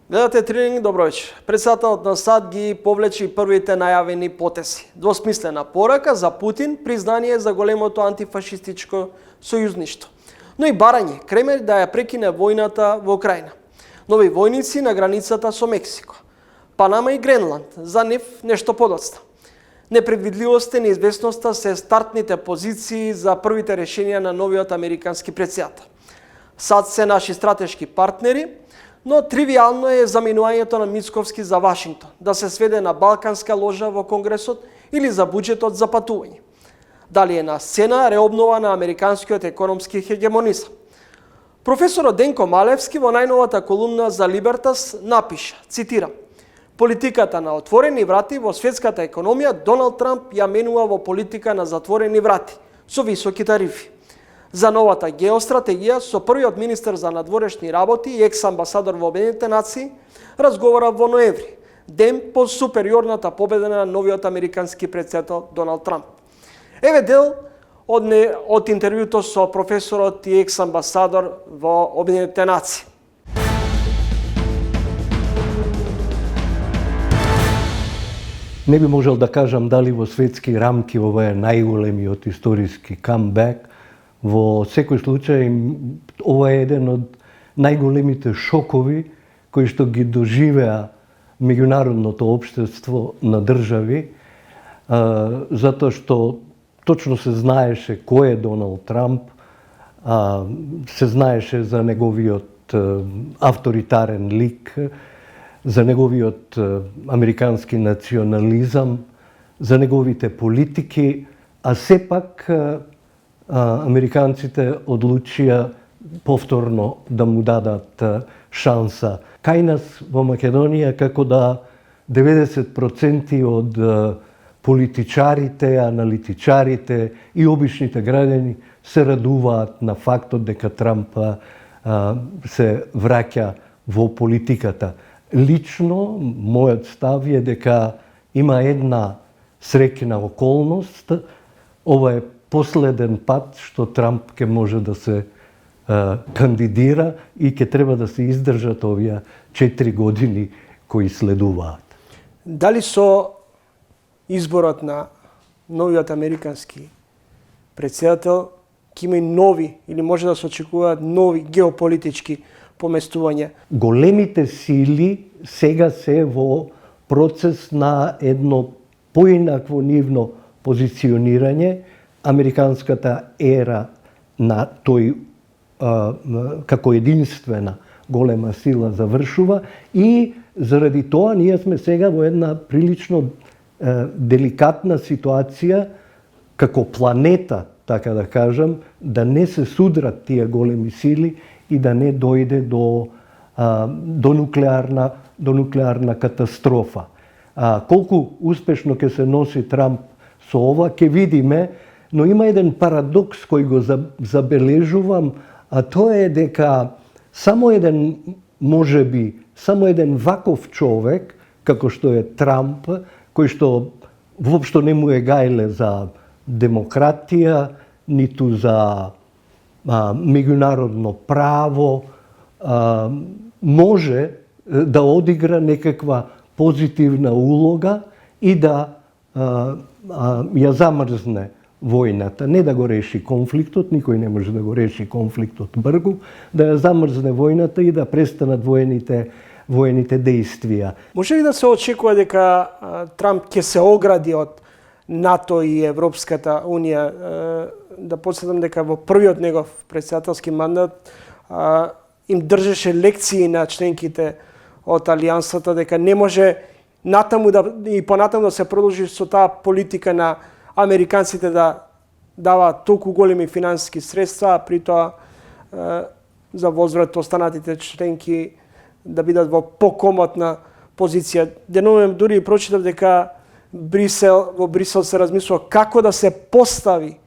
Гледате Тренинг, добро вечер. Председателот на САД ги повлече првите најавени потеси. Двосмислена порака за Путин, признание за големото антифашистичко сојузништво. Но и барање Кремљ да ја прекине војната во Украина. Нови војници на границата со Мексико. Панама и Гренланд, за нив нешто подоцна. Непредвидливоста и неизвестноста се стартните позиции за првите решенија на новиот американски председател. САД се наши стратешки партнери, но тривиално е заминувањето на Мицковски за Вашингтон, да се сведе на балканска ложа во Конгресот или за буџетот за патување. Дали е на сцена реобнова на американскиот економски хегемонизам. Професорот Денко Малевски во најновата колумна за Либертас напиша, цитирам: "Политиката на отворени врати во светската економија Доналд Трамп ја менува во политика на затворени врати, со високи тарифи. За новата геостратегија со првиот министер за надворешни работи и екс-амбасадор во Обединетите нации разговара во ноември, ден по супериорната победа на новиот американски председател Доналд Трамп." Еве дел од интервјуто со професорот и екс-амбасадор во Обединетите нации. Не би можел да кажам дали во светски рамки ова е најголемиот историски камбек. Во секој случај, ова е еден од најголемите шокови кои што ги доживеа меѓународното општество на држави, затоа што точно се знаеше кој е Доналд Трамп, се знаеше за неговиот авторитарен лик, за неговиот американски национализам, за неговите политики, а сепак американците одлучија повторно да му дадат шанса. Кај нас во Македонија, како да 90% од политичарите, аналитичарите и обичните граѓани се радуваат на фактот дека Трамп се враќа во политиката. Лично, мојот став е дека има една среќна околност. Ова е последен пат што Трамп ќе може да се кандидира и ќе треба да се издржат овие 4 години кои следуваат. Дали со изборот на новиот американски председател ќе има нови или може да се очекуваат нови геополитички поместувања? Големите сили сега се во процес на едно поинакво нивно позиционирање. Американската ера на тој како единствена голема сила завршува и заради тоа ние сме сега во една прилично деликатна ситуација како планета, така да кажам, да не се судрат тие големи сили и да не дојде до нуклеарна катастрофа. Колку успешно ќе се носи Трамп со ова, ќе видиме, но има еден парадокс кој го забележувам, а тоа е дека само еден ваков човек, како што е Трамп, кој што воопшто не му е гајле за демократија, ниту за меѓународно право, може да одигра некаква позитивна улога и да ја замрзне војната. Не да го реши конфликтот, никој не може да го реши конфликтот бргу, да ја замрзне војната и да престанат воените дејствија. Може ли да се очекува дека Трамп ќе се огради од НАТО и Европската Унија? Да подсетам дека во првиот негов председателски мандат им држеше лекции на членките од Алијансата дека не може натаму и понатаму да се продолжи со таа политика на американците да даваат толку големи финансиски средства, а при тоа за возврат останатите членки да бидат во покомотна позиција. Деновем дури прочитав дека во Брисел се размислува како да се постави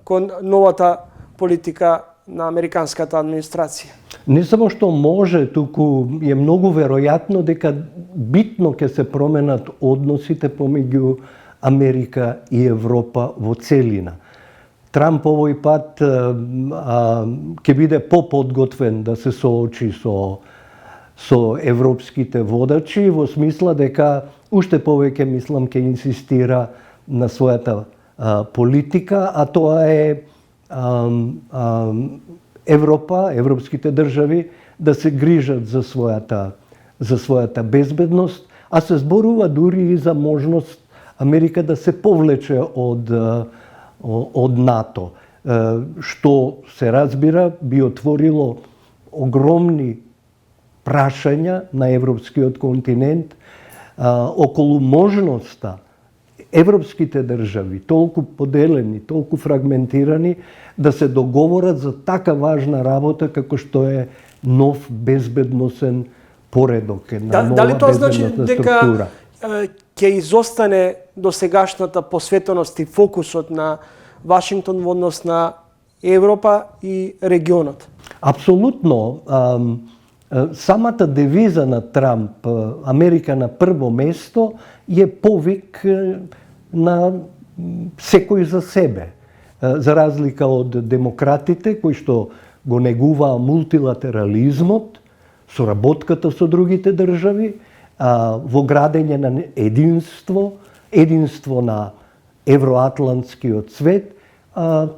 кон новата политика на американската администрација. Не само што може, туку е многу веројатно дека битно ќе се променат односите помеѓу Америка и Европа во целина. Трамп овој пат ќе биде поподготвен да се соочи со со европските водачи во смисла дека уште повеќе мислам ќе инсистира на својата политика, а тоа е Европа, европските држави да се грижат за својата безбедност, а се зборува дури и за можност Америка да се повлече од НАТО, што се разбира би отворило огромни прашања на европскиот континент околу можноста европските држави, толку поделени, толку фрагментирани, да се договорат за така важна работа како што е нов безбедносен поредок, една нова дали тоа значи безбедносна дека структура. ќе изостане досегашната посветеност и фокусот на Вашингтон во однос на Европа и регионот? Апсолутно. Самата девиза на Трамп, Америка на прво место, е повик на секој за себе. За разлика од демократите, кои што го негуваа мултилатерализмот, соработката со другите држави, во градење на единство на евроатлантскиот свет,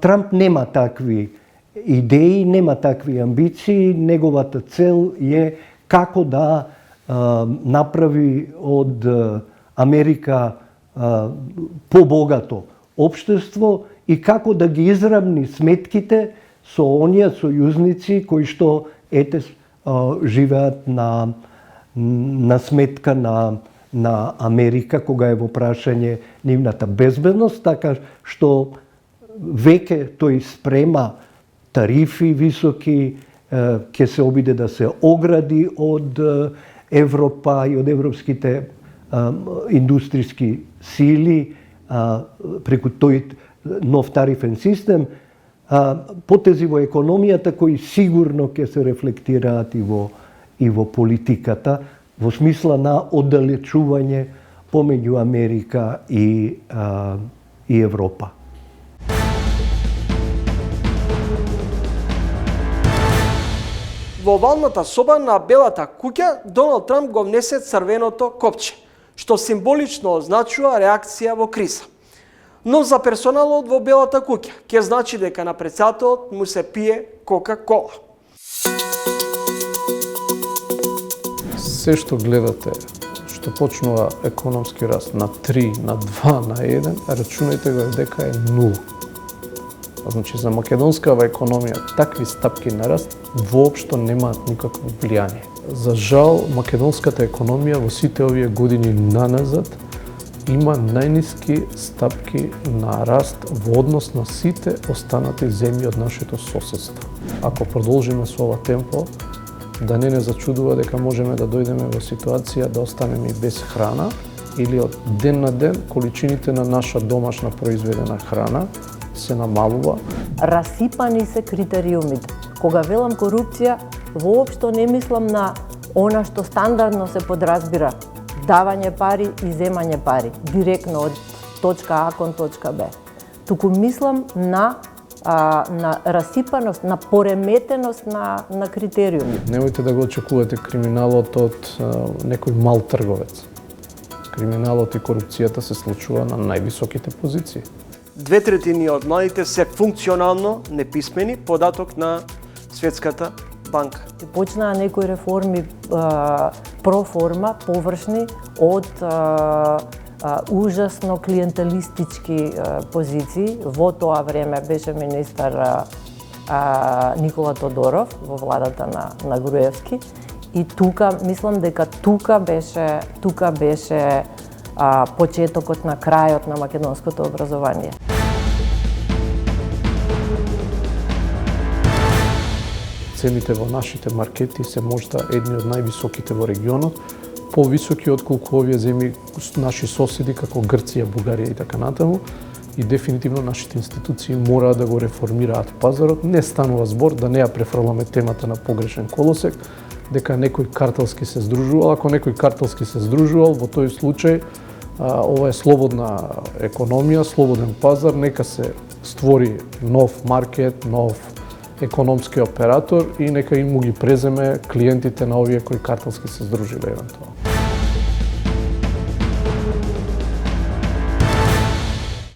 Трамп нема такви идеи, нема такви амбиции. Неговата цел е како да направи од Америка побогато општество и како да ги изравни сметките со оние сојузници кои што живеат на сметка на Америка кога е во прашање нивната безбедност, така што веќе тој спрема тарифи високи, ќе се обиде да се огради од Европа и од европските индустријски сили преку тој нов тарифен систем, потези во економијата кои сигурно ќе се рефлектираат и во политиката, во смисла на оддалечување помеѓу Америка и Европа. Во овалната соба на Белата куќа Доналд Трамп го внесе црвеното копче, што символично означува реакција во криза. Но за персоналот во Белата куќа ќе значи дека на претседателот му се пие Кока-кола. Се што гледате, што почнува економски раст на 3, на 2, на 1, рачунајте го дека е 0. Значи, за македонскава економија такви стапки на раст воопшто немаат никакво влијание. За жал, македонската економија во сите овие години наназад има најниски стапки на раст во однос на сите останати земји од нашето соседство. Ако продолжиме со ова темпо, да не зачудува дека можеме да дојдеме во ситуација да останеме и без храна или од ден на ден количините на наша домашна произведена храна се намалува. Расипани се критериумите. Кога велам корупција, воопшто не мислам на она што стандардно се подразбира давање пари и земање пари, директно од точка А кон точка Б. Туку мислам на расипаност, на пореметеност на критериуми. Немојте да го очекувате криминалот од некој мал трговец. Криминалот и корупцијата се случува на највисоките позиции. 2/3 од младите се функционално неписмени, податок на Светската банка. Почнаа некои реформи проформа, површни, од ужасно клиентелистички позиции. Во тоа време беше министар Никола Тодоров во владата на Груевски. И тука, мислам дека тука беше почетокот на крајот на македонското образование. Цените во нашите маркети се можда едни од највисоките во регионот, повисоки отколку овие земји наши соседи како Грција, Бугарија и така натаму. И дефинитивно нашите институции мораат да го реформираат пазарот. Не станува збор да не ја префрламе темата на погрешен колосек, дека некој картелски се здружувал. Ако некој картелски се здружувал, во тој случај ова е слободна економија, слободен пазар, нека се створи нов маркет, нов економски оператор и нека им му ги преземе клиентите на овие кои картелски се здружиле евентуално.